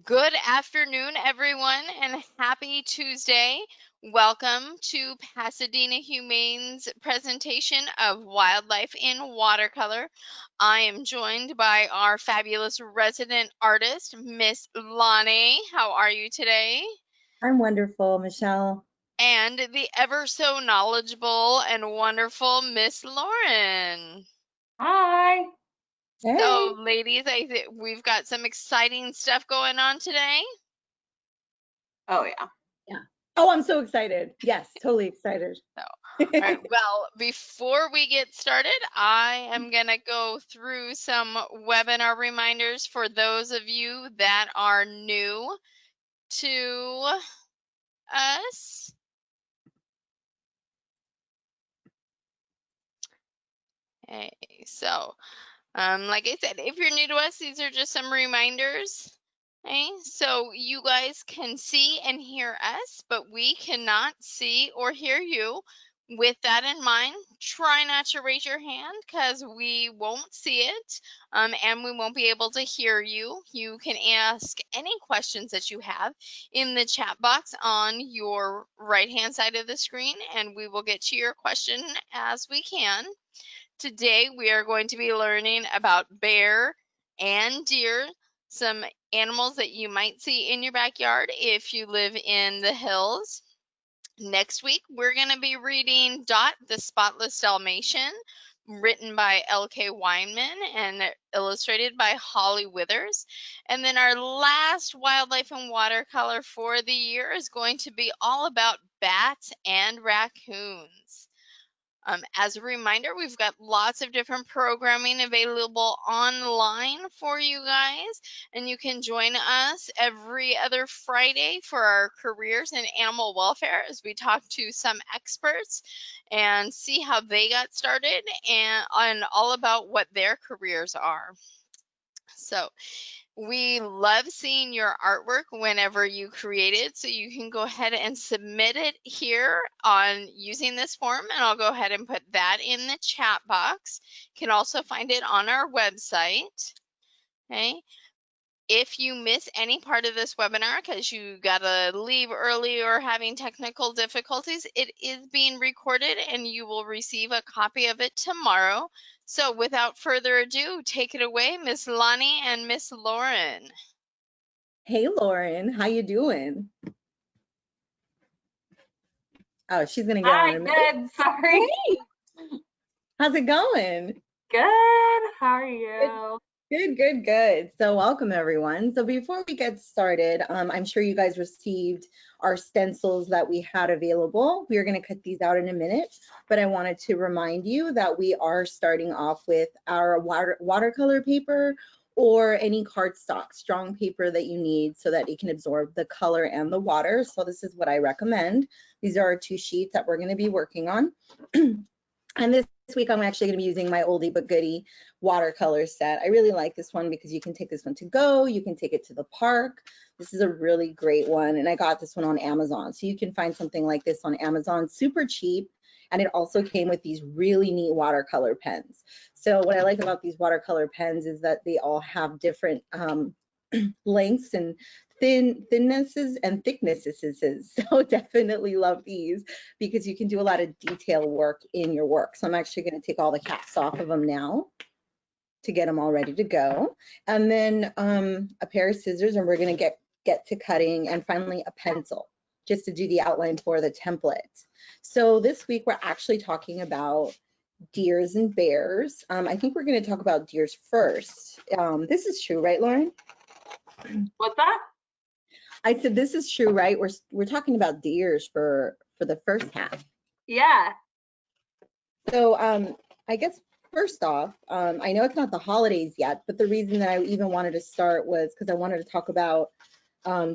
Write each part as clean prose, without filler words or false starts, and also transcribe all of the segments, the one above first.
Good afternoon, everyone, and happy Tuesday. Welcome to Pasadena Humane's presentation of wildlife in watercolor. I am joined by our fabulous resident artist, Miss Loni. How are you today? I'm wonderful, Michelle. And the ever so knowledgeable and wonderful Miss Lauren. Hi. So, Hey. ladies, we've got some exciting stuff going on today. Oh yeah. Yeah. Oh, I'm so excited. Yes, totally excited. So, all right, well, before we get started, I am going to go through some webinar reminders for those of you that are new to us. Okay, so like I said, if you're new to us, these are just some reminders. Okay, so you guys can see and hear us, but we cannot see or hear you. With that in mind, try not to raise your hand because we won't see it, and we won't be able to hear you. You can ask any questions that you have in the chat box on your right-hand side of the screen, and we will get to your question as we can. Today we are going to be learning about bear and deer, some animals that you might see in your backyard if you live in the hills. Next week we're going to be reading Dot the Spotless Dalmatian, written by L.K. Weinman and illustrated by Holly Withers. And then our last wildlife and watercolor for the year is going to be all about bats and raccoons. As a reminder, we've got lots of different programming available online for you guys, and you can join us every other Friday for our careers in animal welfare as we talk to some experts and see how they got started and all about what their careers are. So, we love seeing your artwork whenever you create it, so you can go ahead and submit it here on using this form, and I'll go ahead and put that in the chat box. You can also find it on our website. Okay. If you miss any part of this webinar because you gotta leave early or having technical difficulties, it is being recorded and you will receive a copy of it tomorrow. So without further ado, take it away, Miss Loni and Miss Lauren. Hey, Lauren, how you doing? Oh, she's gonna get on Hi, in a minute. good. Sorry. Hey, how's it going? Good. How are Good, you? good. So welcome everyone. So before we get started, I'm sure you guys received our stencils that we had available. We are gonna cut these out in a minute, but I wanted to remind you that we are starting off with our watercolor paper or any cardstock, strong paper that you need so that it can absorb the color and the water. So this is what I recommend. These are our 2 sheets that we're gonna be working on. And this week I'm actually going to be using my oldie but goodie watercolor set. I really like this one because you can take this one to go, you can take it to the park. This is a really great one, and I got this one on Amazon. So you can find something like this on Amazon, super cheap. And it also came with these really neat watercolor pens. So what I like about these watercolor pens is that they all have different lengths and thinnesses and thicknesses. So definitely love these because you can do a lot of detail work in your work. So I'm actually going to take all the caps off of them now to get them all ready to go. And then a pair of scissors, and we're going to get to cutting, and finally a pencil just to do the outline for the template. So this week we're actually talking about deers and bears. I think we're going to talk about deers first. This is true, right, Lauren? What's that? I said this is true, right? We're talking about deers for the first half. Yeah. So I guess first off, I know it's not the holidays yet, but the reason that I even wanted to start was because I wanted to talk about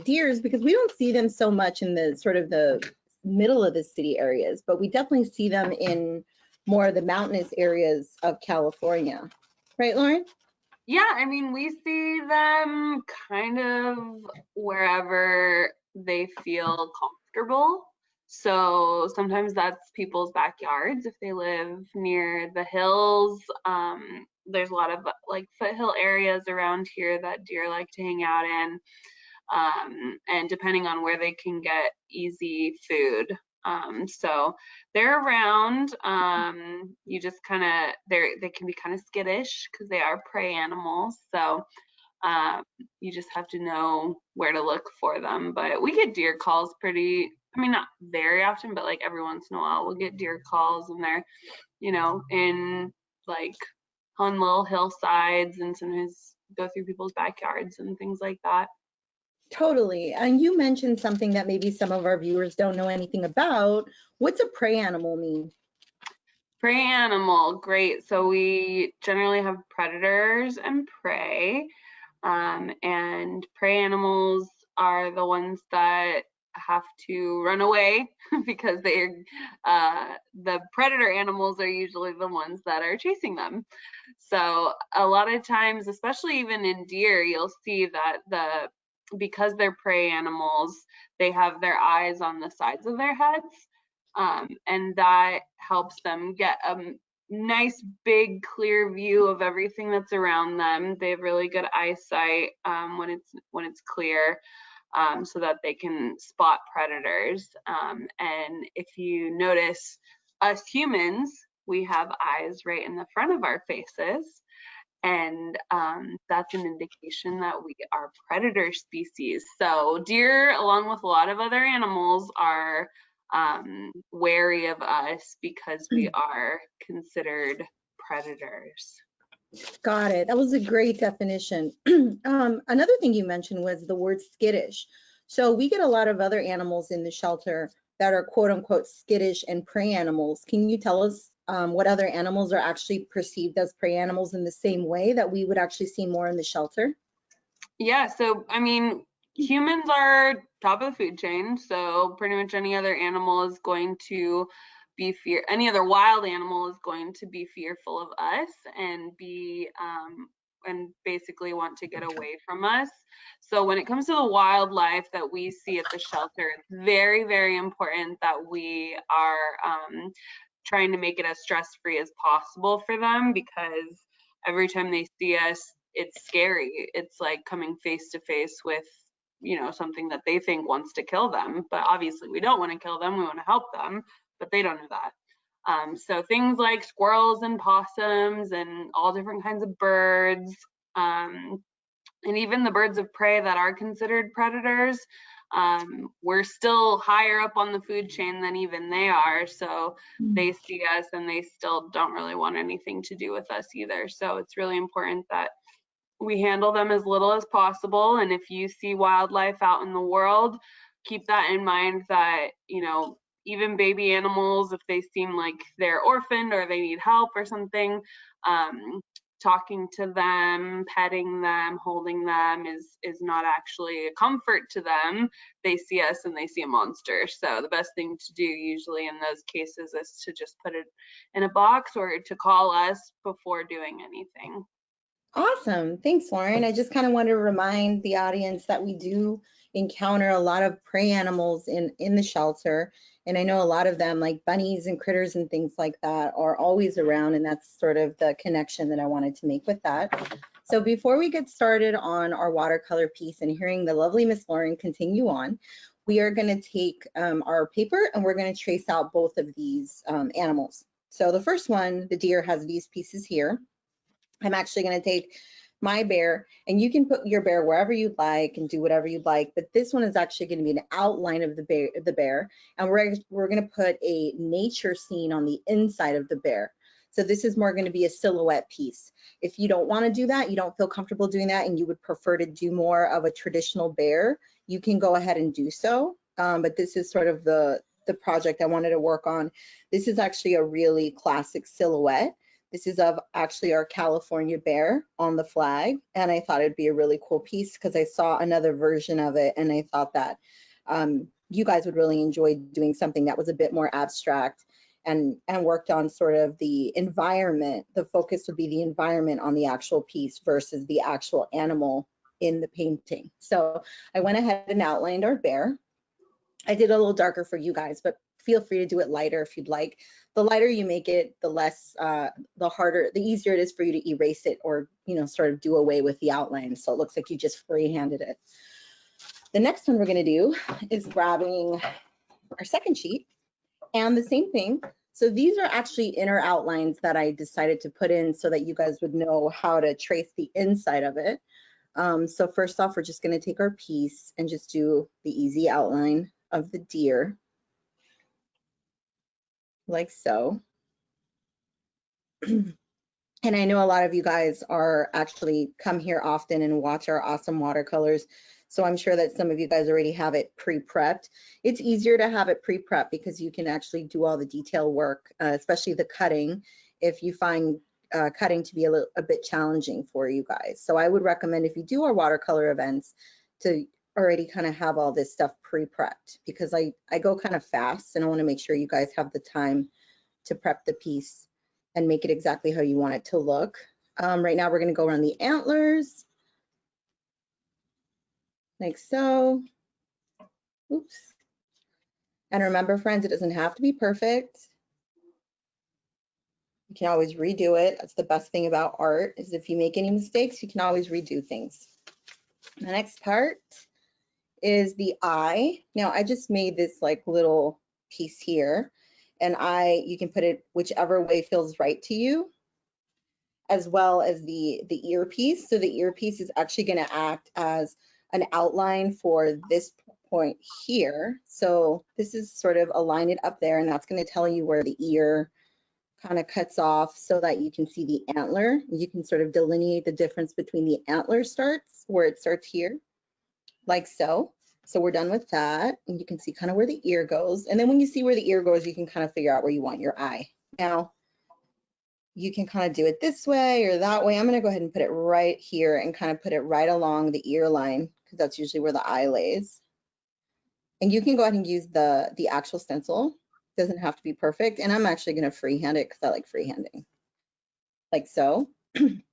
deers because we don't see them so much in the sort of the middle of the city areas, but we definitely see them in more of the mountainous areas of California. Right, Lauren? Yeah, I mean, we see them kind of wherever they feel comfortable. So sometimes that's people's backyards if they live near the hills. There's a lot of like foothill areas around here that deer like to hang out in. and depending on where they can get easy food. So they're around. You just kind of, they can be kind of skittish because they are prey animals. So you just have to know where to look for them. But we get deer calls pretty, I mean, not very often, but like every once in a while we'll get deer calls, and they're, you know, in like on little hillsides, and sometimes go through people's backyards and things like that. Totally. And you mentioned something that maybe some of our viewers don't know anything about. What's a prey animal mean? Prey animal, great. So we generally have predators and prey. And prey animals are the ones that have to run away because they're the predator animals are usually the ones that are chasing them. So a lot of times, especially even in deer, you'll see that because they're prey animals, they have their eyes on the sides of their heads, and that helps them get a nice big clear view of everything that's around them. They have really good eyesight when it's clear, so that they can spot predators. And if you notice, us humans, we have eyes right in the front of our faces, and that's an indication that we are predator species. So deer, along with a lot of other animals, are wary of us because we are considered predators. Got it. That was a great definition. Another thing you mentioned was the word skittish. So we get a lot of other animals in the shelter that are quote unquote skittish and prey animals. Can you tell us what other animals are actually perceived as prey animals in the same way that we would actually see more in the shelter? Yeah, so I mean, humans are top of the food chain, so pretty much any other animal is going to be any other wild animal is going to be fearful of us and be and basically want to get away from us. So when it comes to the wildlife that we see at the shelter, it's very, very important that we are trying to make it as stress-free as possible for them, because every time they see us, it's scary. It's like coming face to face with, you know, something that they think wants to kill them. But obviously we don't want to kill them, we want to help them, but they don't know that. So things like squirrels and possums and all different kinds of birds, and even the birds of prey that are considered predators, we're still higher up on the food chain than even they are. So they see us and they still don't really want anything to do with us either. So it's really important that we handle them as little as possible. And if you see wildlife out in the world, keep that in mind, that, you know, even baby animals, if they seem like they're orphaned or they need help or something, talking to them, petting them, holding them is not actually a comfort to them. They see us and they see a monster. So the best thing to do usually in those cases is to just put it in a box or to call us before doing anything. Awesome. Thanks, Lauren. I just kind of want to remind the audience that we do encounter a lot of prey animals in the shelter. And I know a lot of them, like bunnies and critters and things like that, are always around. And that's sort of the connection that I wanted to make with that. So before we get started on our watercolor piece and hearing the lovely Miss Lauren continue on, we are going to take our paper and we're going to trace out both of these animals. So the first one, the deer, has these pieces here. I'm actually going to take my bear, and you can put your bear wherever you'd like and do whatever you'd like, but this one is actually going to be an outline of the bear, and we're going to put a nature scene on the inside of the bear. So this is more going to be a silhouette piece. If you don't want to do that, you don't feel comfortable doing that, and you would prefer to do more of a traditional bear, you can go ahead and do so. But this is sort of the project I wanted to work on. This is actually a really classic silhouette. This is of actually our California bear on the flag, and I thought it'd be a really cool piece because I saw another version of it, and I thought that you guys would really enjoy doing something that was a bit more abstract and worked on sort of the environment. The focus would be the environment on the actual piece versus the actual animal in the painting. So I went ahead and outlined our bear. I did a little darker for you guys, but feel free to do it lighter if you'd like. The lighter you make it, the less, the harder, the easier it is for you to erase it or, you know, sort of do away with the outline. So it looks like you just freehanded it. The next one we're going to do is grabbing our second sheet and the same thing. So these are actually inner outlines that I decided to put in so that you guys would know how to trace the inside of it. So first off, we're just going to take our piece and just do the easy outline of the deer, like so. And I know a lot of you guys are actually come here often and watch our awesome watercolors. So I'm sure that some of you guys already have it pre-prepped. It's easier to have it pre-prepped because you can actually do all the detail work, especially the cutting, if you find cutting to be a bit challenging for you guys. So I would recommend if you do our watercolor events to already kind of have all this stuff pre-prepped, because I go kind of fast and I want to make sure you guys have the time to prep the piece and make it exactly how you want it to look. Right now we're going to go around the antlers, like so. Oops. And remember, friends, it doesn't have to be perfect. You can always redo it. That's the best thing about art, is if you make any mistakes, you can always redo things. The next part is the eye. Now I just made this like little piece here, and you can put it whichever way feels right to you, as well as the earpiece. So the earpiece is actually going to act as an outline for this point here. So this is sort of align it up there, and that's going to tell you where the ear kind of cuts off so that you can see the antler. You can sort of delineate the difference between the antler starts, where it starts here, like so. So we're done with that, and you can see kind of where the ear goes. And then when you see where the ear goes, you can kind of figure out where you want your eye. Now, you can kind of do it this way or that way. I'm going to go ahead and put it right here and kind of put it right along the ear line, because that's usually where the eye lays. And you can go ahead and use the actual stencil. It doesn't have to be perfect. And I'm actually going to freehand it because I like freehanding, like so. And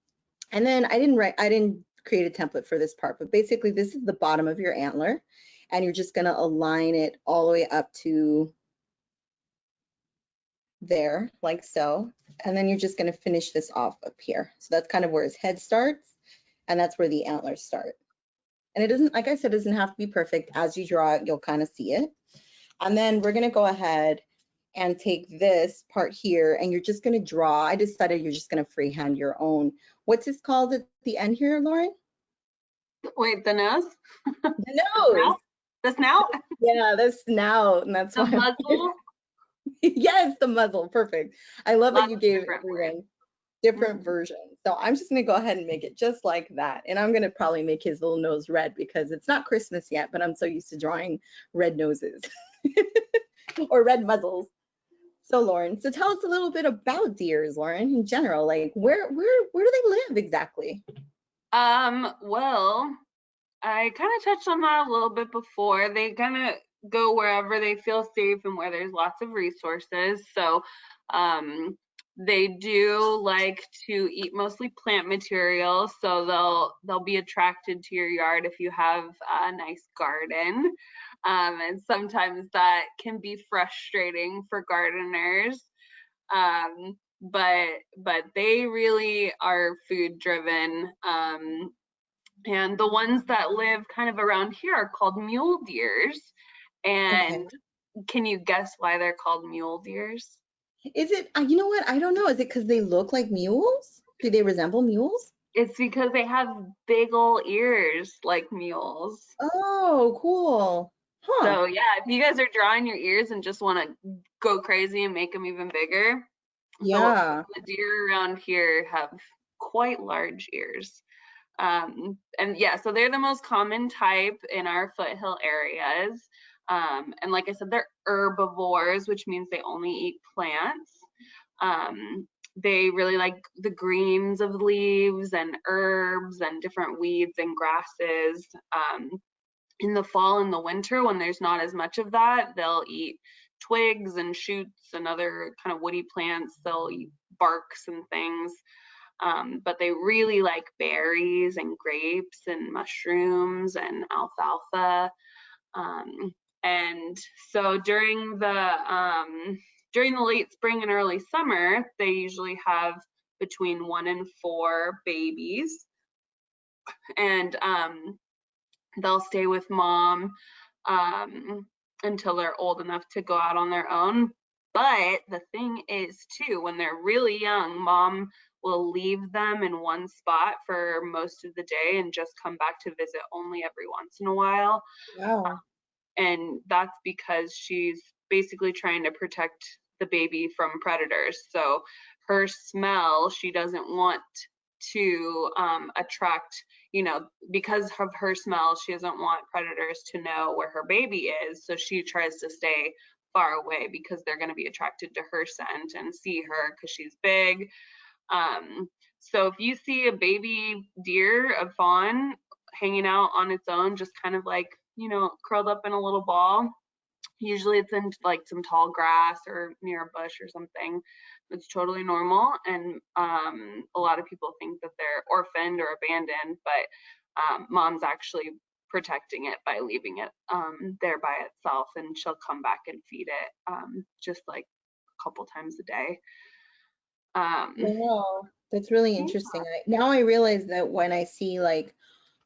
then I didn't create a template for this part, but basically this is the bottom of your antler, and you're just going to align it all the way up to there, like so. And then you're just going to finish this off up here. So that's kind of where his head starts, and that's where the antlers start. And it doesn't, like I said, it doesn't have to be perfect. As you draw it, you'll kind of see it. And then we're going to go ahead and take this part here, and you're just going to draw. I decided you're just going to freehand your own. What's this called at the end here, Lauren? Wait, the nose? The nose. The snout? Yeah, the snout. And that's The why muzzle? yes, the muzzle. Perfect. I love that Lots you of gave different everyone different Mhm. versions. So I'm just going to go ahead and make it just like that. And I'm going to probably make his little nose red because it's not Christmas yet, but I'm so used to drawing red noses or red muzzles. So Lauren, so tell us a little bit about deers, Lauren, in general. Like where do they live exactly? Well, I kind of touched on that a little bit before. They kind of go wherever they feel safe and where there's lots of resources. So, they do like to eat mostly plant material, so they'll be attracted to your yard if you have a nice garden. And sometimes that can be frustrating for gardeners. But they really are food driven. And the ones that live kind of around here are called mule deers. Okay. And can you guess why they're called mule deers? Is it, you know what? I don't know. Is it because they look like mules? Do they resemble mules? It's because they have big ol' ears like mules. Oh, cool. Huh. So yeah, if you guys are drawing your ears and just want to go crazy and make them even bigger, Yeah. the deer around here have quite large ears. And yeah, so they're the most common type in our foothill areas. And like I said, they're herbivores, which means they only eat plants. They really like the greens of leaves and herbs and different weeds and grasses. In the fall and the winter, when there's not as much of that, they'll eat twigs and shoots and other kind of woody plants. They'll eat barks and things. But they really like berries and grapes and mushrooms and alfalfa. And so during the late spring and early summer, they usually have between 1 and 4 babies. And they'll stay with mom until they're old enough to go out on their own. But the thing is too, when they're really young, mom will leave them in one spot for most of the day and just come back to visit only every once in a while. Wow. And that's because she's basically trying to protect the baby from predators. So her smell, she doesn't want to attract, because of her smell, she doesn't want predators to know where her baby is. So she tries to stay far away because they're going to be attracted to her scent and see her because she's big. So if you see a baby deer, a fawn, hanging out on its own, just kind of like, curled up in a little ball, usually it's in like some tall grass or near a bush or something. It's totally normal. And a lot of people think that they're orphaned or abandoned, but mom's actually protecting it by leaving it there by itself, and she'll come back and feed it just like a couple times a day. Wow, that's really Yeah. interesting. Now I realize that when I see like,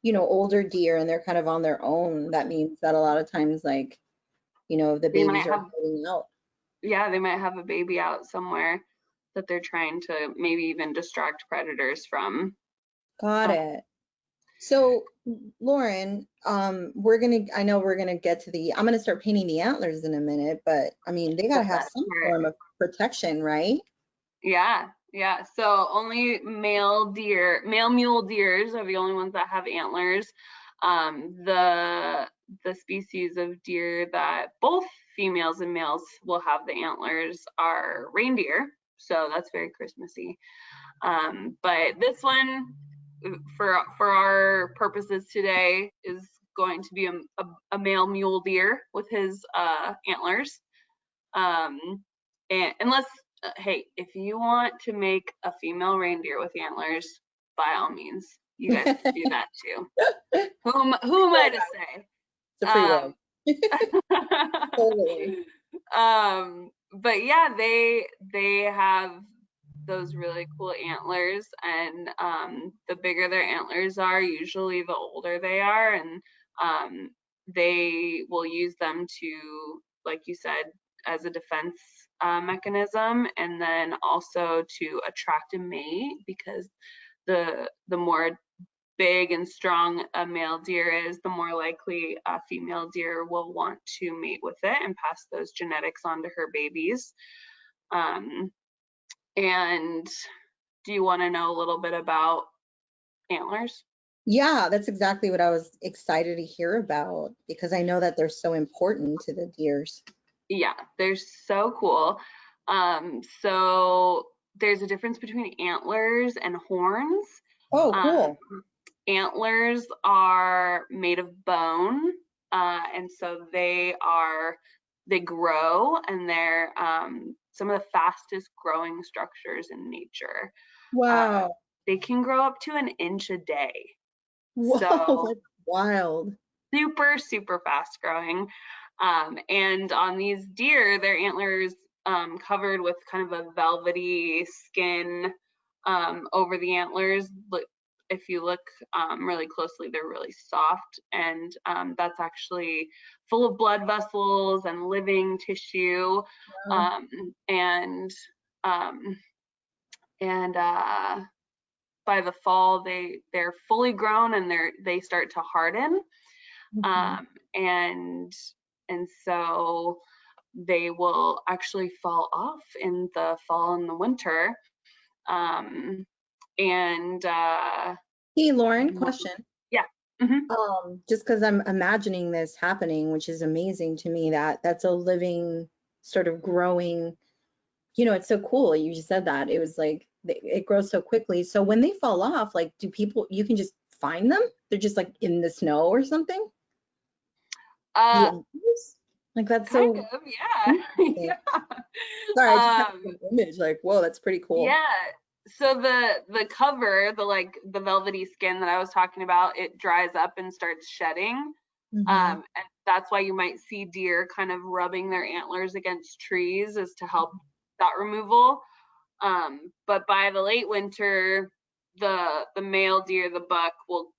older deer and they're kind of on their own, that means that a lot of times like, the They might babies are have, hiding out. yeah, they might have a baby out somewhere that they're trying to maybe even distract predators from. Got Uh, it. So, Lauren, I know we're gonna get to I'm gonna start painting the antlers in a minute, but I mean, they the gotta have best some part. form of protection, right? Yeah, yeah. So only male mule deers are the only ones that have antlers. The species of deer that both females and males will have the antlers are reindeer. So that's very Christmassy. But this one, for our purposes today, is going to be a male mule deer with his antlers. Um, and unless, hey, if you want to make a female reindeer with antlers, by all means, you guys can do that too. Who am I to say? It's a free world. Um, Totally. but yeah, they have those really cool antlers, and the bigger their antlers are, usually the older they are, and they will use them to, like you said, as a defense mechanism, and then also to attract a mate, because the more big and strong a male deer is, the more likely a female deer will want to mate with it and pass those genetics on to her babies. And do you want to know a little bit about antlers? Yeah, that's exactly what I was excited to hear about because I know that they're so important to the deers. Yeah, they're so cool. So there's a difference between antlers and horns. Oh, Um, cool. Antlers are made of bone, and so they grow, and they're some of the fastest growing structures in nature. Uh, Wow. they can grow up to an inch a day. Whoa, So that's wild. super, super fast growing. And on these deer, their antlers covered with kind of a velvety skin over the antlers. If you look really closely, they're really soft, and that's actually full of blood vessels and living tissue. Wow. And um, and by the fall, they're fully grown, and they start to harden. Mhm. um, and and so they will actually fall off in the fall and the winter. Um, and Hey, Lauren, question. yeah. Hmm. Just because I'm imagining this happening, which is amazing to me, that's a living sort of growing, it's so cool. You just said that. It was like it grows so quickly. So when they fall off, like you can just find them? They're just like in the snow or something? The Uh, antlers? Like that's kind so of, yeah. interesting. Yeah. Sorry, I just have um an image like, whoa, that's pretty cool. yeah, so the cover, the velvety skin that I was talking about, it dries up and starts shedding. Hmm. And that's why you might see deer kind of rubbing their antlers against trees, is to help that removal. But by the late winter, the male deer, the buck, will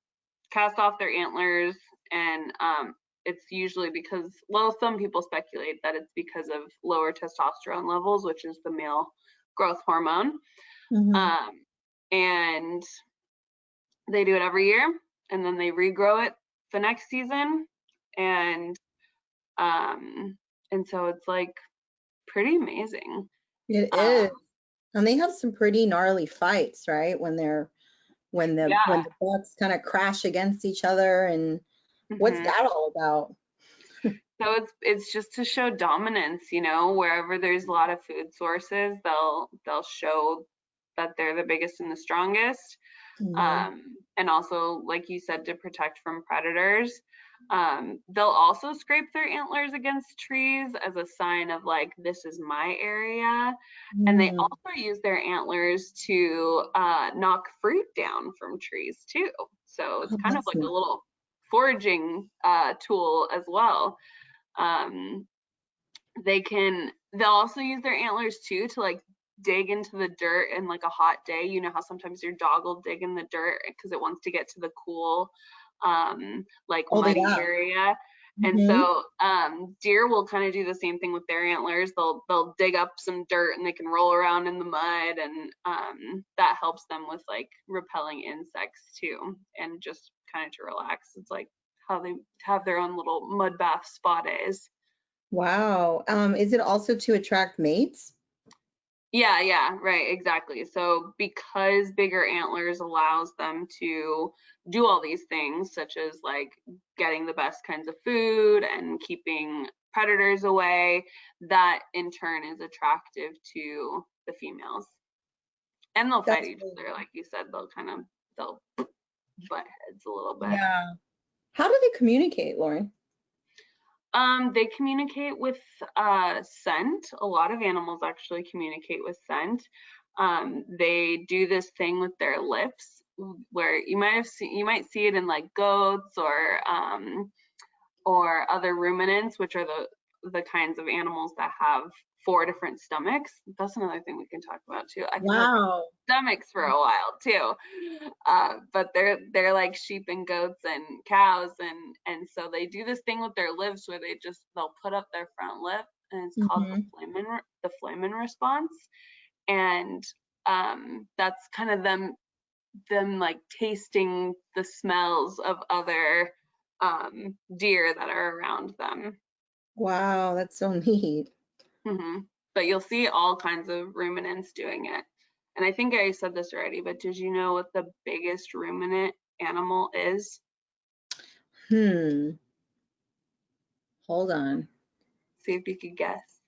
cast off their antlers and it's usually because, well, some people speculate that it's because of lower testosterone levels, which is the male growth hormone. And they do it every year, and then they regrow it the next season, and so it's like pretty amazing. It is. And they have some pretty gnarly fights, right? When the bucks kind of crash against each other, and what's that all about? So it's just to show dominance, you know, wherever there's a lot of food sources, they'll show that they're the biggest and the strongest. And also, like you said, to protect from predators. They'll also scrape their antlers against trees as a sign of like, this is my area. And they also use their antlers to knock fruit down from trees too. So it's kind of like a little foraging tool as well. They'll also use their antlers too to like dig into the dirt in like a hot day. You know how sometimes your dog will dig in the dirt because it wants to get to the cool like muddy area. And so deer will kind of do the same thing with their antlers. They'll dig up some dirt and they can roll around in the mud, and that helps them with like repelling insects too, and just kind of to relax. It's like how they have their own little mud bath spa days. Wow. Is it also to attract mates? Yeah, right, exactly. So because bigger antlers allows them to do all these things, such as like getting the best kinds of food and keeping predators away, that in turn is attractive to the females. And they'll fight each other, like you said, they'll butt heads a little bit. Yeah. How do they communicate, Lauren? They communicate with scent. A lot of animals actually communicate with scent. They do this thing with their lips, where you might see it in like goats or other ruminants, which are the kinds of animals that have 4 different stomachs. That's another thing we can talk about too. I can talk about stomachs for a while too. But they're like sheep and goats and cows, and so they do this thing with their lips where they'll put up their front lip, and it's called the flamen response. And that's kind of them like tasting the smells of other deer that are around them. Wow, that's so neat. But you'll see all kinds of ruminants doing it. And I think I said this already, but did you know what the biggest ruminant animal is? Hold on. See if you could guess.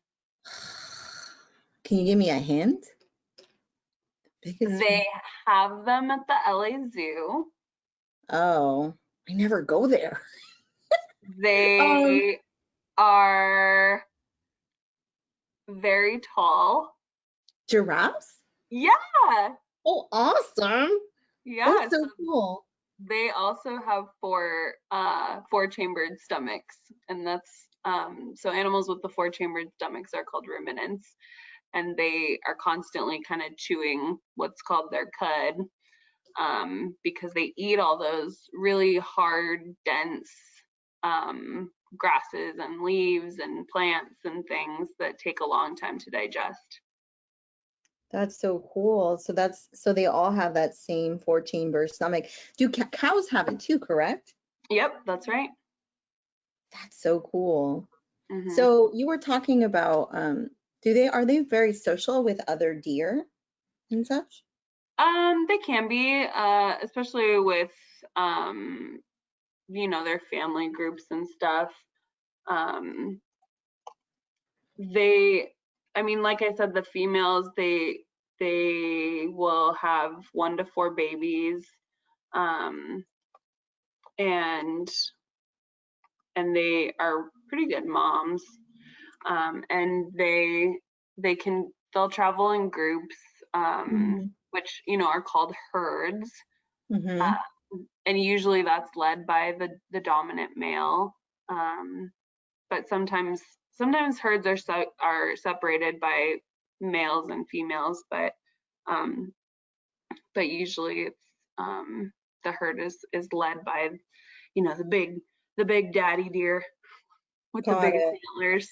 Can you give me a hint? They have them at the LA Zoo. Oh, I never go there. They are very tall. Giraffes? Yeah. Oh, awesome. Yeah. That's so cool. They also have 4 chambered stomachs, and that's so animals with the 4 chambered stomachs are called ruminants, and they are constantly kind of chewing what's called their cud, because they eat all those really hard, dense grasses and leaves and plants and things that take a long time to digest. That's so cool. So they all have that same 4-chamber stomach. Do cows have it too, correct? Yep, that's right. That's so cool. So you were talking about, are they very social with other deer and such? They can be, especially with, their family groups and stuff. Like I said, the females, they will have 1 to 4 babies, and they are pretty good moms, and they'll travel in groups, which are called herds, and usually that's led by the dominant male, but sometimes herds are separated by males and females, but usually it's the herd is led by the the big daddy deer with the Got biggest it. antlers.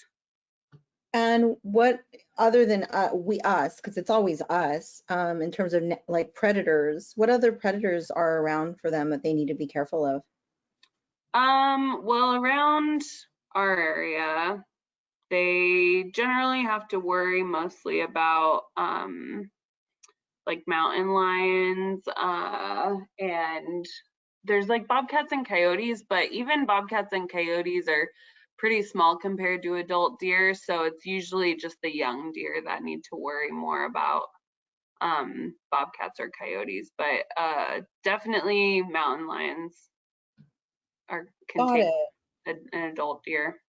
And what other than us, because it's always us, in terms of like predators, what other predators are around for them that they need to be careful of? Well, around our area, they generally have to worry mostly about like mountain lions, and there's like bobcats and coyotes, but even bobcats and coyotes are pretty small compared to adult deer, so it's usually just the young deer that need to worry more about bobcats or coyotes, but definitely mountain lions can Got take it. an adult deer.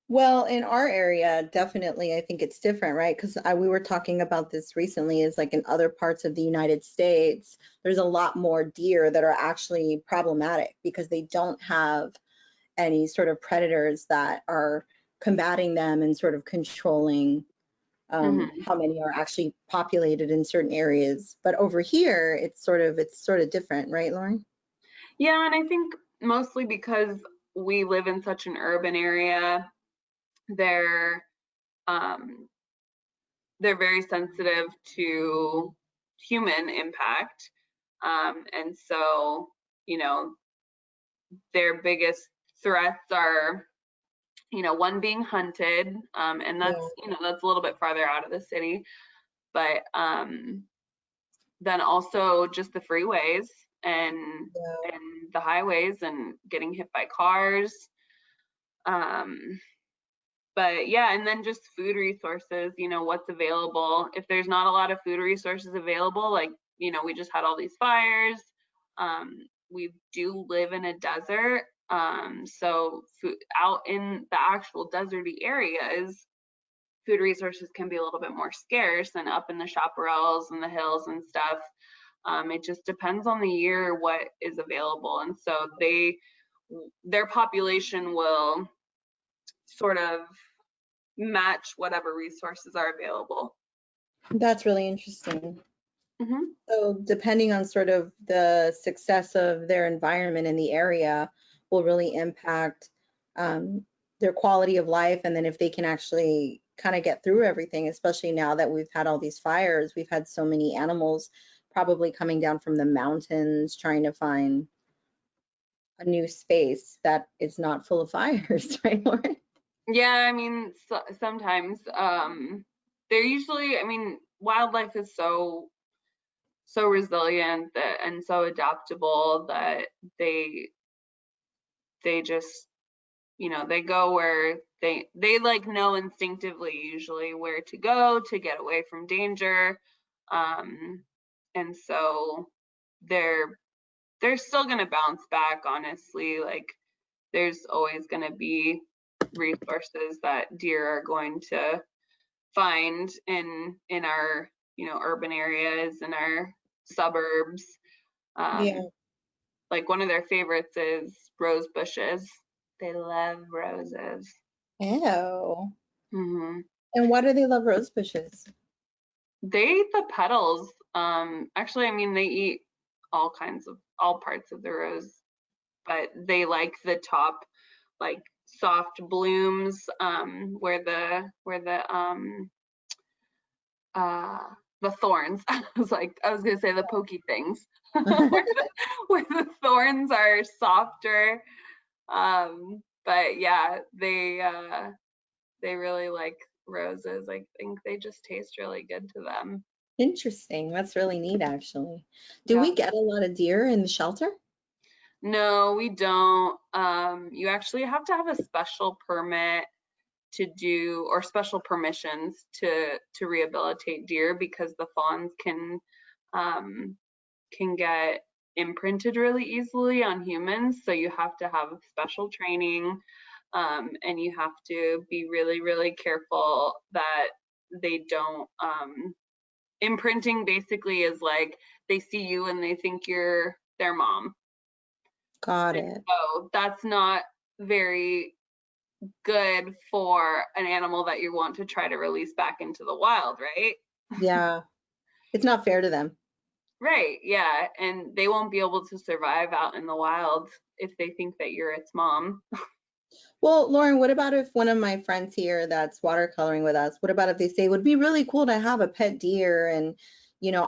Well, in our area, definitely, I think it's different, right? Because we were talking about this recently, is like in other parts of the United States, there's a lot more deer that are actually problematic because they don't have any sort of predators that are combating them and sort of controlling Hmm. how many are actually populated in certain areas. But over here, it's sort of different, right, Lauren? Yeah, and I think mostly because we live in such an urban area, they're um, they're very sensitive to human impact, and so you know their biggest threats are one being hunted, and Yeah, that's a little bit farther out of the city, but then also just the freeways and yeah, and the highways and getting hit by cars. Um, but yeah, and then just food resources, what's available. If there's not a lot of food resources available, like, we just had all these fires. We do live in a desert. So food out in the actual deserty areas, food resources can be a little bit more scarce than up in the chaparrals and the hills and stuff. It just depends on the year what is available. And so their population will sort of match whatever resources are available. that's really interesting. Hmm. So depending on sort of the success of their environment in the area will really impact um, their quality of life. And then if they can actually kind of get through everything, especially now that we've had all these fires, we've had so many animals probably coming down from the mountains trying to find a new space that is not full of fires, right, Lauren? Yeah, I mean, sometimes they're usually, I mean, wildlife is so resilient and so adaptable that they just they go where they like know instinctively usually where to go to get away from danger, um and so they're they're still going to bounce back, honestly. Like, there's always going to be resources that deer are going to find in our urban areas, in our suburbs. Yeah. um like, one of their favorites is rose bushes. They love roses. Oh. Hmm. And why do they love rose bushes? They eat the petals. Actually, I mean, they eat all parts of the rose, but they like the top, like, soft blooms, uh the thorns. I was gonna say the pokey things, where the thorns are softer. But yeah, they really like roses. I think they just taste really good to them. Interesting. That's really neat, actually. Do Yeah. we get a lot of deer in the shelter? No, we don't. You actually have to have a special permit to do, or special permissions to rehabilitate deer, because the fawns um, can get imprinted really easily on humans. So you have to have special training, and you have to be really, really careful that they don't. Imprinting basically is like they see you and they think you're their mom. Got And it. so that's not very good for an animal that you want to try to release back into the wild, right? Yeah. It's not fair to them. Right, yeah, and they won't be able to survive out in the wild if they think that you're its mom. Well, Lauren, what about if one of my friends here that's watercoloring with us, what about if they say it would be really cool to have a pet deer and,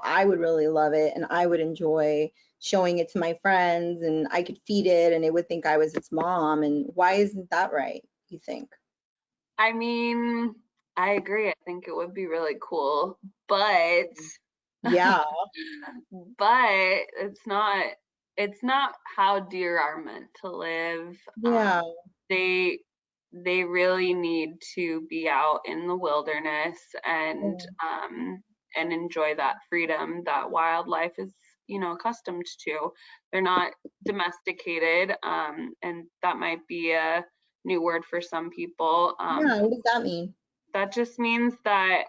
I would really love it and I would enjoy showing it to my friends and I could feed it and it would think I was its mom. And why isn't that right, you think? I mean, I agree. I think it would be really cool, but Yeah, but it's not how deer are meant to live. yeah. They they really need to be out in the wilderness and enjoy that freedom that wildlife is, accustomed to. They're not domesticated, and that might be a new word for some people. Yeah, what does that mean? That just means that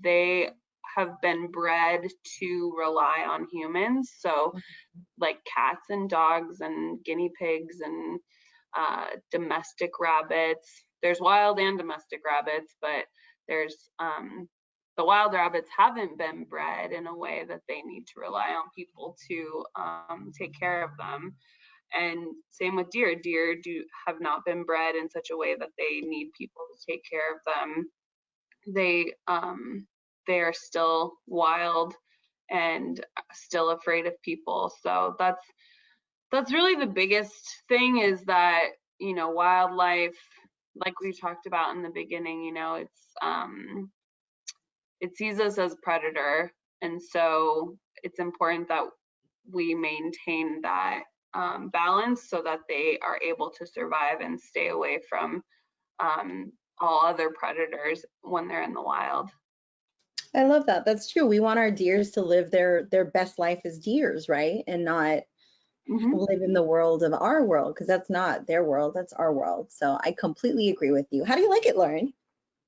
they have been bred to rely on humans. So, like cats and dogs and guinea pigs and domestic rabbits. There's wild and domestic rabbits, but there's the wild rabbits haven't been bred in a way that they need to rely on people to take care of them. And same with deer. Deer do have not been bred in such a way that they need people to take care of them. They are still wild and still afraid of people. So that's really the biggest thing, is that, wildlife, like we talked about in the beginning, it sees us as predator, and so it's important that we maintain that balance so that they are able to survive and stay away from all other predators when they're in the wild. I love that. That's true. We want our deers to live their best life as deers, right? And not Hmm. live in the world of our world, because that's not their world, that's our world. So I completely agree with you. How do you like it, Lauren?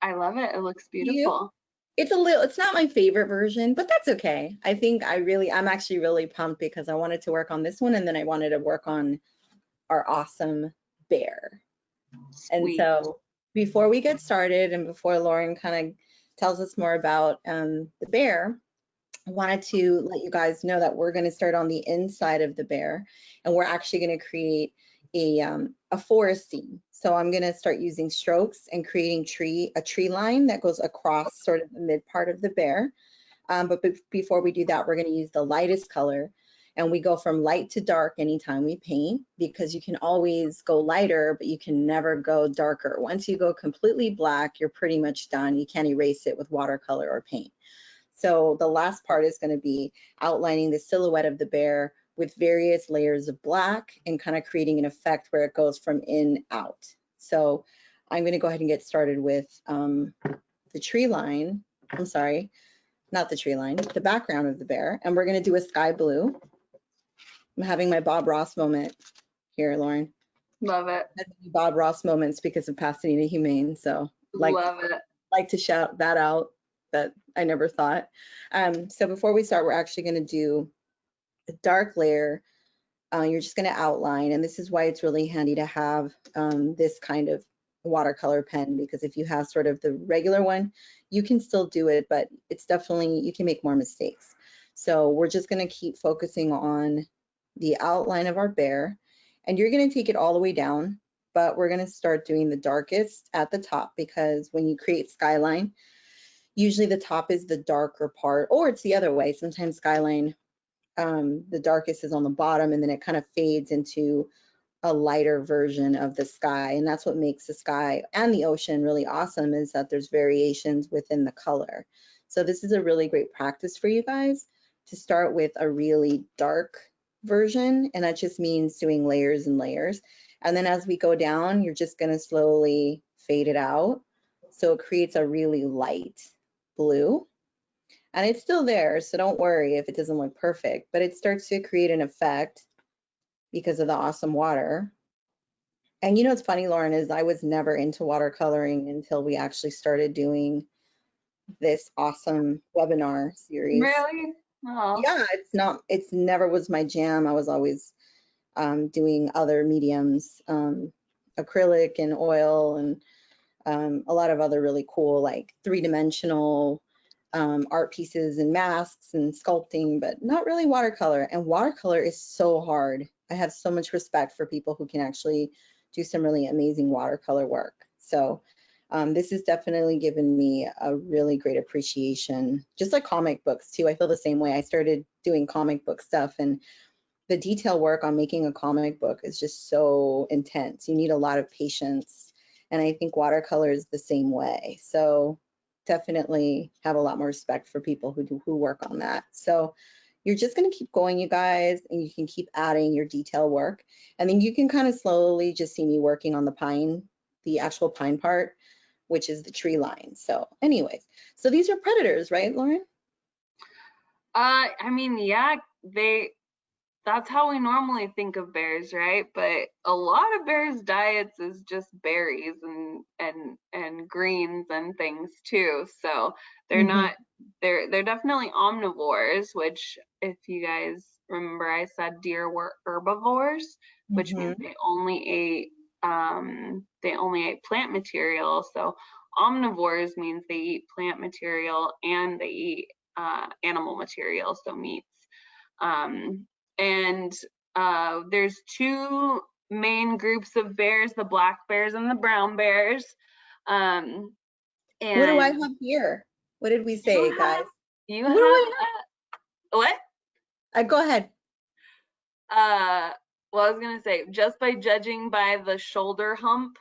I love it. It looks You? beautiful. It's not my favorite version, but that's okay. I think I'm actually really pumped because I wanted to work on this one and then I wanted to work on our awesome bear. And Sweet. so before we get started and before Lauren kind of tells us more about the bear, I wanted to let you guys know that we're going to start on the inside of the bear, and we're actually going to create a forest scene. So I'm going to start using strokes and creating a tree line that goes across sort of the mid part of the bear. But before we do that, we're going to use the lightest color, and we go from light to dark anytime we paint, because you can always go lighter, but you can never go darker. Once you go completely black, you're pretty much done. You can't erase it with watercolor or paint. So the last part is going to be outlining the silhouette of the bear with various layers of black and kind of creating an effect where it goes from in out. So I'm going to go ahead and get started with the tree line. I'm sorry, not the tree line, the background of the bear. And we're going to do a sky blue. I'm having my Bob Ross moment here, Lauren. Love it. Bob Ross moments because of Pasadena Humane. So Love it. like to shout that out, that I never thought. So before we start, we're actually going to do a dark layer. You're just going to outline, and this is why it's really handy to have this kind of watercolor pen, because if you have sort of the regular one, you can still do it, but it's definitely, you can make more mistakes. So we're just going to keep focusing on the outline of our bear, and you're going to take it all the way down, but we're going to start doing the darkest at the top, because when you create skyline, usually the top is the darker part, or it's the other way. Sometimes skyline, the darkest is on the bottom, and then it kind of fades into a lighter version of the sky. And that's what makes the sky and the ocean really awesome, is that there's variations within the color. So this is a really great practice for you guys to start with a really dark version. And that just means doing layers and layers. And then as we go down, you're just going to slowly fade it out. So it creates a really light blue. And it's still there, so don't worry if it doesn't look perfect, but it starts to create an effect because of the awesome water. And what's funny, Lauren, is I was never into watercoloring until we actually started doing this awesome webinar series. Really? Oh, Yeah, it's never was my jam. I was always doing other mediums, acrylic and oil, and a lot of other really cool, like three-dimensional art pieces and masks and sculpting, but not really watercolor. And watercolor is so hard. I have so much respect for people who can actually do some really amazing watercolor work. So this has definitely given me a really great appreciation, just like comic books too. I feel the same way. I started doing comic book stuff, and the detail work on making a comic book is just so intense. You need a lot of patience. And I think watercolor is the same way. So definitely have a lot more respect for people who work on that. So you're just going to keep going, you guys, and you can keep adding your detail work. And then you can kind of slowly just see me working on the pine, the actual pine part, which is the tree line. So anyways, so these are predators, right, Lauren? I mean, yeah, that's how we normally think of bears, right? But a lot of bears' diets is just berries and greens and things too. So they're not they're definitely omnivores, which if you guys remember I said deer were herbivores, which means they only ate plant material. So omnivores means they eat plant material and they eat animal material, so meats. And there's two main groups of bears, the black bears and the brown bears. And What do I have here? What did we say, guys? You What have do I what? Go ahead. Well, I was gonna say, just by judging by the shoulder hump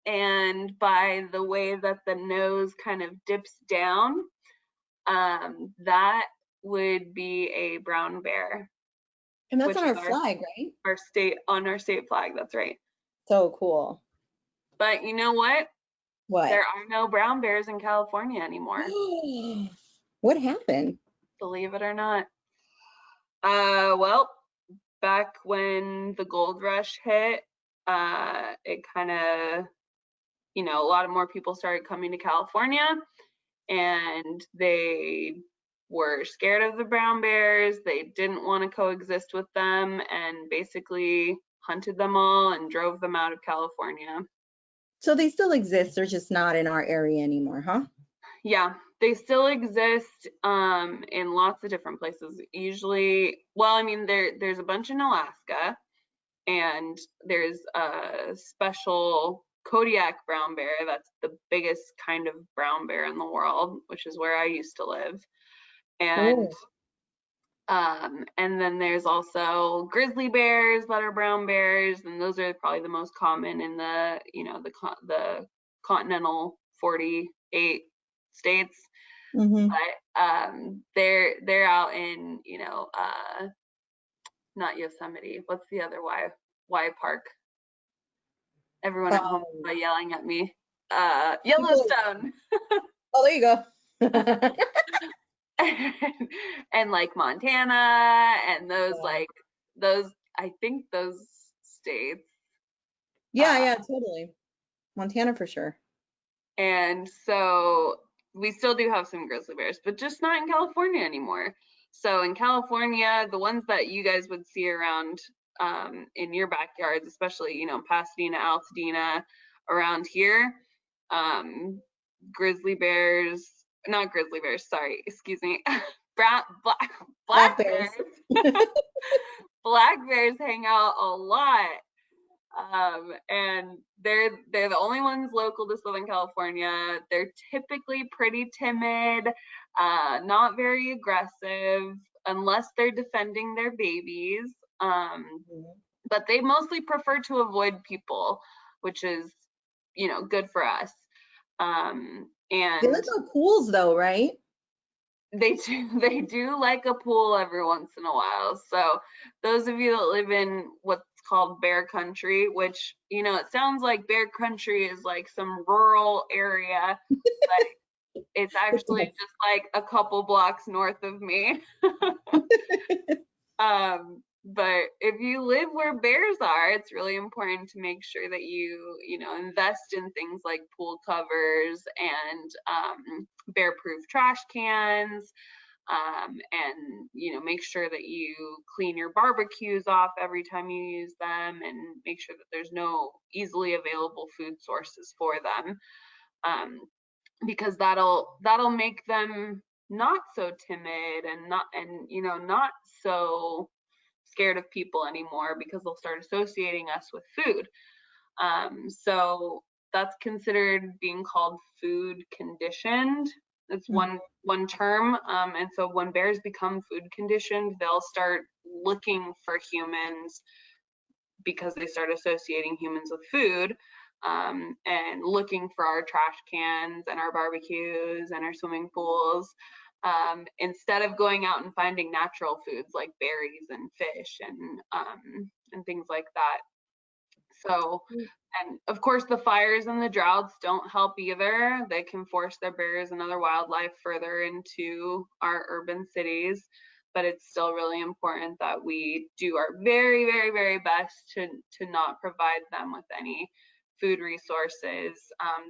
and by the way that the nose kind of dips down, that would be a brown bear. And that's Which on is our flag, right? our state flag. That's right. So cool. But you know what? What? There are no brown bears in California anymore. What happened? Believe it or not. Well, back when the gold rush hit, it kind of, a lot of more people started coming to California, and they were scared of the brown bears. They didn't want to coexist with them, and basically hunted them all and drove them out of California. So they still exist, they're just not in our area anymore, huh? Yeah, they still exist in lots of different places. Usually, well, I mean, there's a bunch in Alaska, and there's a special Kodiak brown bear. That's the biggest kind of brown bear in the world, which is where I used to live. And and then there's also grizzly bears that are brown bears, and those are probably the most common in the the continental 48 states. But they're out in not Yosemite. What's the other Y park? Everyone at home is yelling at me. Yellowstone. Oh, there you go. And like Montana and those I think those states. Yeah, totally. Montana for sure. And so we still do have some grizzly bears, but just not in California anymore. So in California, the ones that you guys would see around in your backyards, especially, Pasadena, Altadena, around here, not grizzly bears, sorry, excuse me, black bears. Black bears hang out a lot. And they're the only ones local to Southern California. They're typically pretty timid, not very aggressive unless they're defending their babies. But they mostly prefer to avoid people, which is, good for us. And they like our pools though, right? They do like a pool every once in a while. So those of you that live in what's called bear country, which, it sounds like bear country is like some rural area, but it's actually just like a couple blocks north of me. But if you live where bears are, it's really important to make sure that you invest in things like pool covers and bear-proof trash cans, and make sure that you clean your barbecues off every time you use them, and make sure that there's no easily available food sources for them, because that'll make them not so timid and not so scared of people anymore, because they'll start associating us with food. So that's considered being called food conditioned. It's one term. And so when bears become food conditioned, they'll start looking for humans because they start associating humans with food, and looking for our trash cans and our barbecues and our swimming pools, instead of going out and finding natural foods like berries and fish and things like that. So, and of course, the fires and the droughts don't help either. They can force their bears and other wildlife further into our urban cities, but it's still really important that we do our very, very, very best to not provide them with any food resources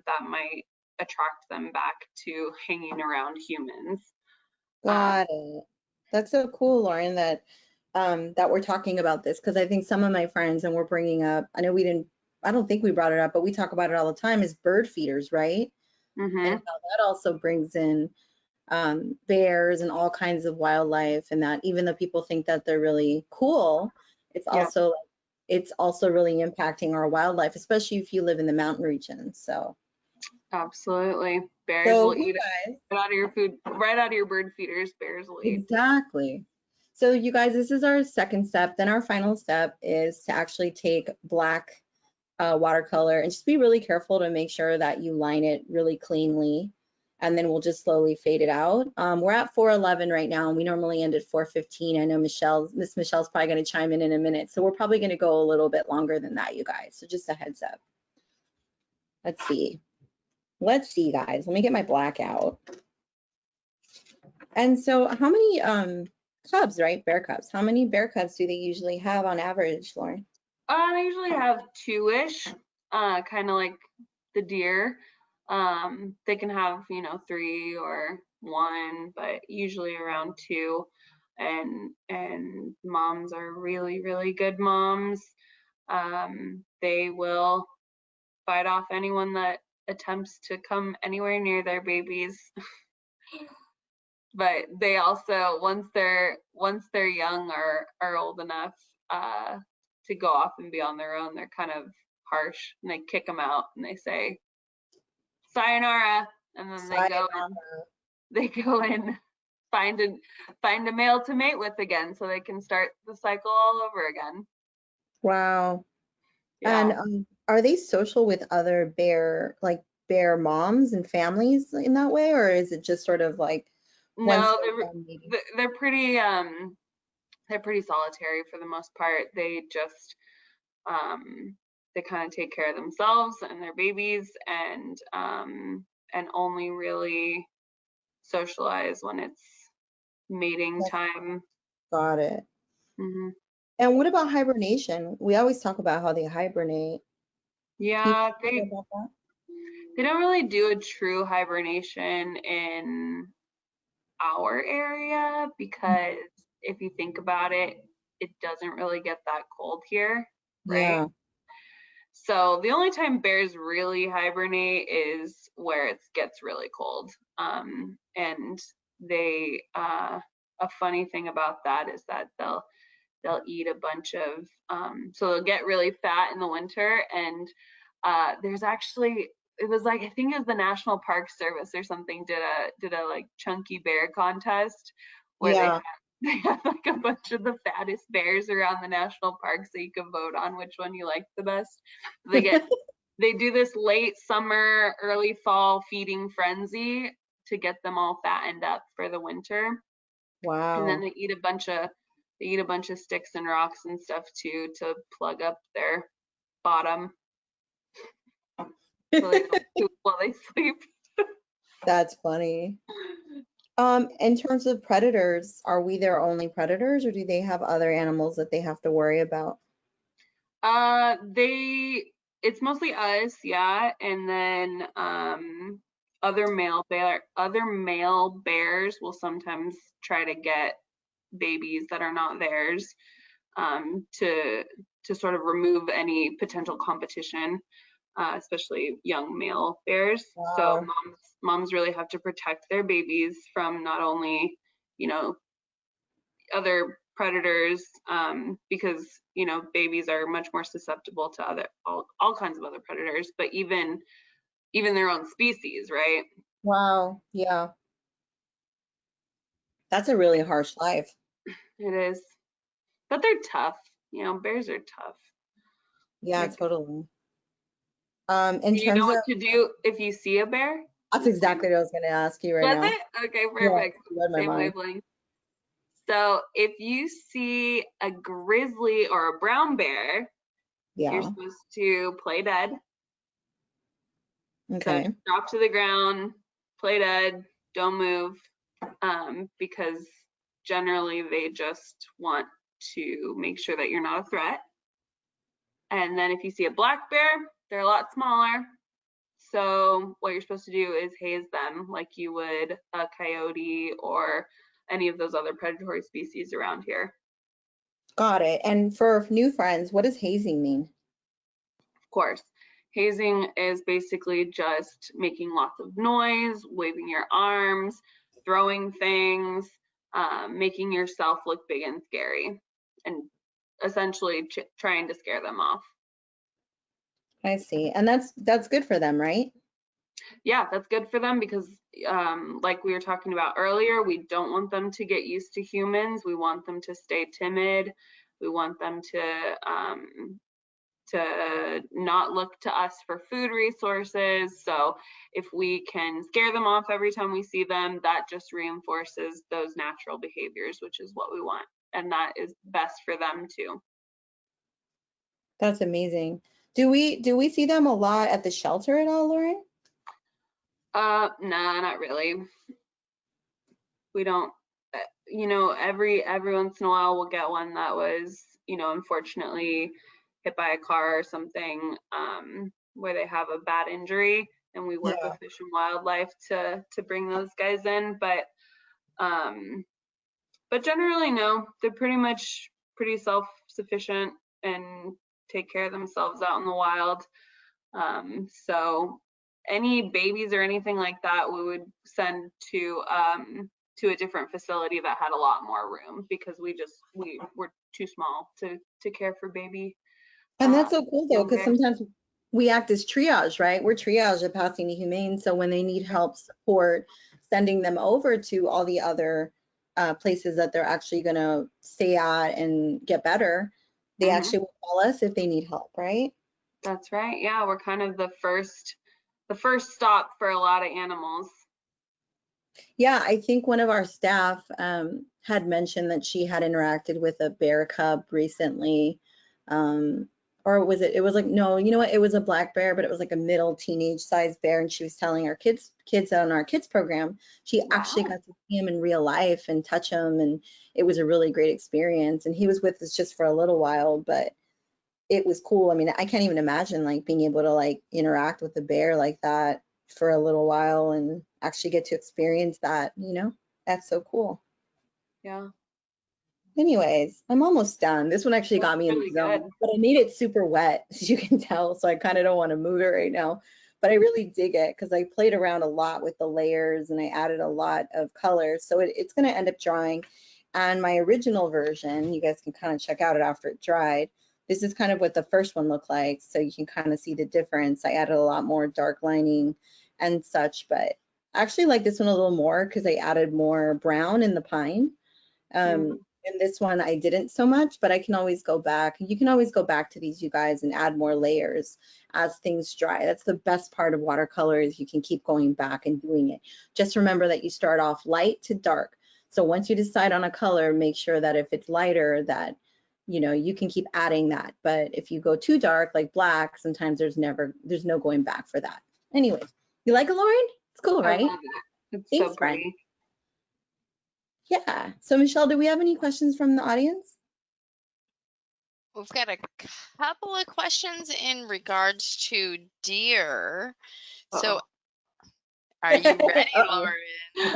that might attract them back to hanging around humans. Got it. That's so cool, Lauren, that that we're talking about this, because I think some of my friends, and we're bringing up, I know we didn't, I don't think we brought it up, but we talk about it all the time, is bird feeders, right? And Mm-hmm. how that also brings in bears and all kinds of wildlife, and that even though people think that they're really cool, it's Yeah. also it's also really impacting our wildlife, especially if you live in the mountain region. So Absolutely. Bears so will you eat it guys, right out of your food, right out of your bird feeders. Bears will eat. exactly. So you guys, this is our second step. Then our final step is to actually take black watercolor and just be really careful to make sure that you line it really cleanly. And then we'll just slowly fade it out. We're at 4:11 right now, and we normally end at 4:15. I know Miss Michelle's probably going to chime in a minute. So we're probably going to go a little bit longer than that, you guys. So just a heads up. Let's see. Let's see, guys. Let me get my black out. And so how many cubs, right? Bear cubs. How many bear cubs do they usually have on average, Lauren? I usually have two-ish, kind of like the deer. They can have, 3 or 1, but usually around 2. And moms are really, really good moms. They will fight off anyone that attempts to come anywhere near their babies. But they also, once they're young or are old enough to go off and be on their own, they're kind of harsh, and they kick them out and they say sayonara, and then they go and find a male to mate with again, so they can start the cycle all over again. Wow. Yeah. And are they social with other bear, like bear moms and families in that way, or is it just sort of like once No, they're done maybe? they're pretty solitary for the most part. They just they kind of take care of themselves and their babies, and only really socialize when it's mating time. Got it. Hmm. And what about hibernation? We always talk about how they hibernate. Can you Yeah, talk a bit about that? they don't really do a true hibernation in our area, because if you think about it, it doesn't really get that cold here, right? Yeah. So the only time bears really hibernate is where it gets really cold. And they, a funny thing about that is that they'll eat a bunch of, so they'll get really fat in the winter. And there's actually, it was like, I think it was the National Park Service or something did a like chunky bear contest where Yeah. they had like a bunch of the fattest bears around the national park, so you could vote on which one you liked the best. They do this late summer, early fall feeding frenzy to get them all fattened up for the winter. And then Wow. they eat a bunch of sticks and rocks and stuff too, to plug up their bottom so they don't poop while they sleep. That's funny. In terms of predators, are we their only predators, or do they have other animals that they have to worry about? It's mostly us, yeah, and then other male bears will sometimes try to get babies that are not theirs, to sort of remove any potential competition. especially young male bears. So Wow. moms really have to protect their babies from not only, you know, other predators, because, you know, babies are much more susceptible to all kinds of other predators, but even their own species, right? Wow. Yeah. That's a really harsh life. It is. But they're tough. You know, bears are tough. Yeah, They're, totally. do In you know terms of, what to do if you see a bear? that's The same. exactly what I was going to ask you right Was now. it? Okay, Yeah, perfect. you read my Same mind. wavelength. So if you see a grizzly or a brown bear, you're Yeah. supposed to play dead. So Okay. just drop to the ground, play dead, don't move, because generally they just want to make sure that you're not a threat. And then if you see a black bear, they're a lot smaller. So what you're supposed to do is haze them like you would a coyote or any of those other predatory species around here. Got it. And for new friends, what does hazing mean? Of course, hazing is basically just making lots of noise, waving your arms, throwing things, making yourself look big and scary, and essentially trying to scare them off. I see. And that's good for them, right? Yeah, that's good for them because, like we were talking about earlier, we don't want them to get used to humans. We want them to stay timid. We want them to not look to us for food resources. So if we can scare them off every time we see them, that just reinforces those natural behaviors, which is what we want. And that is best for them too. That's amazing. Do we see them a lot at the shelter at all, Lauren? Nah, not really. We don't, you know, every once in a while we'll get one that was, you know, unfortunately hit by a car or something, where they have a bad injury, and we work with Yeah. Fish and Wildlife to bring those guys in. Um, but generally, no, they're pretty self-sufficient and take care of themselves out in the wild. So any babies or anything like that, we would send to a different facility that had a lot more room because we were too small to care for baby And that's so cool though, young because bears. sometimes we act as triage, right? We're triage at Pasadena Humane. So when they need help, support, sending them over to all the other places that they're actually going to stay at and get better, they Hmm. actually will call us if they need help, right? That's right. Yeah, we're kind of the first stop for a lot of animals. Yeah, I think one of our staff had mentioned that she had interacted with a bear cub recently. Um, or was it was like, no, you know what? It was a black bear, but it was like a middle teenage sized bear. And she was telling our kids on our kids program, she actually Wow. got to see him in real life and touch him. And it was a really great experience. And he was with us just for a little while, but it was cool. I mean, I can't even imagine like being able to like interact with a bear like that for a little while and actually get to experience that, you know? That's so cool. Yeah, Anyways, I'm almost done. This one actually that's got me in the really good. zone, but I made it super wet, as you can tell, so I kind of don't want to move it right now. But I really dig it because I played around a lot with the layers and I added a lot of colors. So it's going to end up drying. And my original version, you guys can kind of check out it after it dried. This is kind of what the first one looked like. So you can kind of see the difference. I added a lot more dark lining and such, but I actually like this one a little more because I added more brown in the pine. Mm. And this one I didn't so much, but I can always go back. You can always go back to these, you guys, and add more layers as things dry. That's the best part of watercolor is you can keep going back and doing it. Just remember that you start off light to dark. So once you decide on a color, make sure that if it's lighter that, you know, you can keep adding that. But if you go too dark, like black, sometimes there's no going back for that. Anyways, you like it, Lauren? It's cool, I right? love it. It's so Thanks, friend. pretty. Yeah. So Michelle, do we have any questions from the audience? We've got a couple of questions in regards to deer. So Uh-oh. are you ready, Uh-oh. Lauren?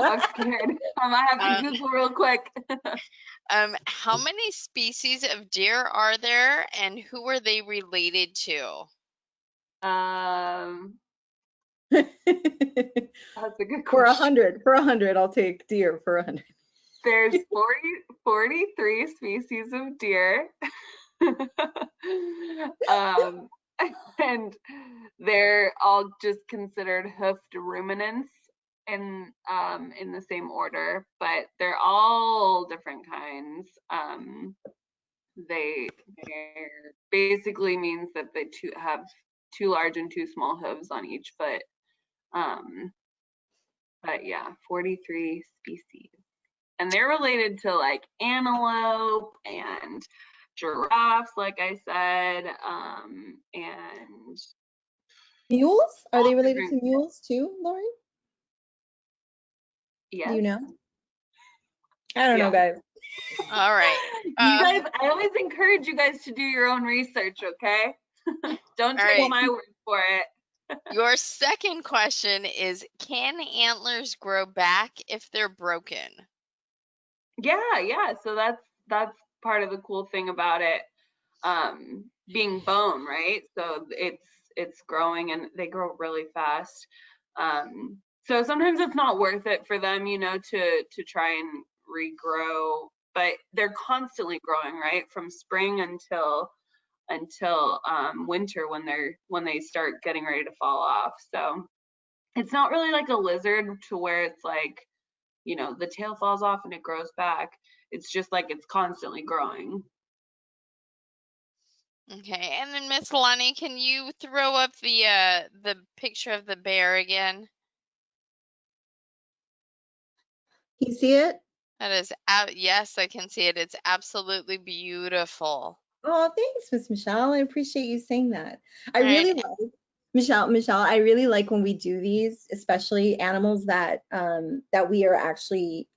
I'm scared. I might have to Um, Google real quick. how many species of deer are there and who are they related to? That's a good For question. 100, I'll take deer for 100. There's 43 species of deer. um, and they're all just considered hoofed ruminants in the same order, but they're all different kinds. They basically means that they have two large and two small hooves on each foot. But yeah, 43 species. And they're related to like antelope and giraffes, like I said, and Mules? Are all they related different. to mules too, Lori? Do Yes, you know? I don't know, yeah. guys. All right. You guys, I always encourage you guys to do your own research, okay? Don't All take right. my word for it. Your second question is, can antlers grow back if they're broken? Yeah. So that's part of the cool thing about it, being bone, right? So it's growing and they grow really fast. So sometimes it's not worth it for them, to try and regrow, but they're constantly growing, right? From spring until winter when they start getting ready to fall off. So it's not really like a lizard to where it's like, the tail falls off and it grows back. It's just like it's constantly growing. Okay, and then Miss Loni, can you throw up the picture of the bear again? You see it? That is out. Yes, I can see it. It's absolutely beautiful. Oh, thanks, Miss Michelle. I appreciate you saying that. I All right. really like Michelle, I really like when we do these, especially animals that that we are actually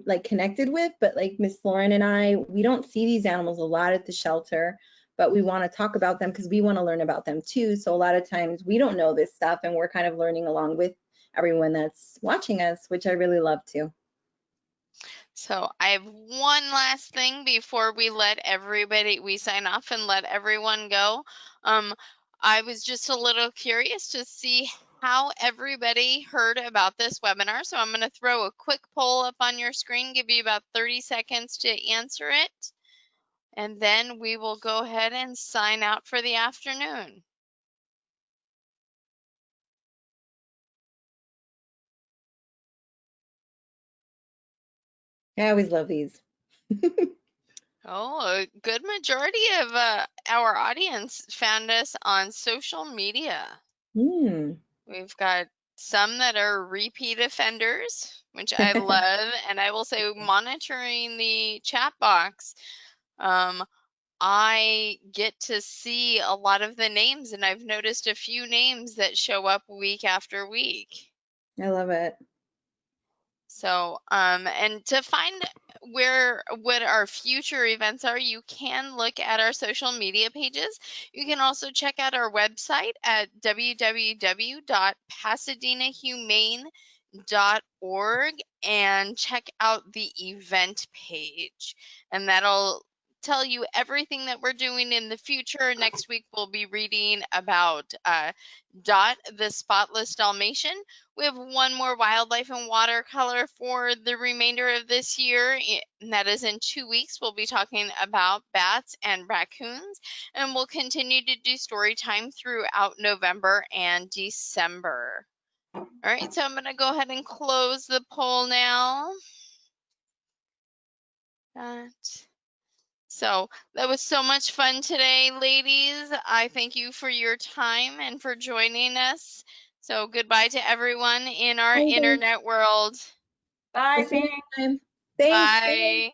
like connected with, but like Miss Lauren and I, we don't see these animals a lot at the shelter, but we want to talk about them because we want to learn about them too. So a lot of times we don't know this stuff and we're kind of learning along with everyone that's watching us, which I really love too. So I have one last thing before we sign off and let everyone go. I was just a little curious to see how everybody heard about this webinar. So I'm going to throw a quick poll up on your screen, give you about 30 seconds to answer it. And then we will go ahead and sign out for the afternoon. I always love these. Oh, a good majority of our audience found us on social media. Hmm. We've got some that are repeat offenders, which I love. And I will say, monitoring the chat box, I get to see a lot of the names, and I've noticed a few names that show up week after week. I love it. So, and to find what our future events are, you can look at our social media pages. You can also check out our website at www.pasadenahumane.org and check out the event page, and that'll tell you everything that we're doing in the future. Next week we'll be reading about Dot the Spotless Dalmatian. We have one more wildlife and watercolor for the remainder of this year, and that is in 2 weeks. We'll be talking about bats and raccoons, and we'll continue to do story time throughout November and December. All right, so I'm going to go ahead and close the poll now. So that was so much fun today, ladies. I thank you for your time and for joining us. So goodbye to everyone in our Bye, guys. internet world. Bye, We'll see you thanks. next time. Thanks. Bye. Bye.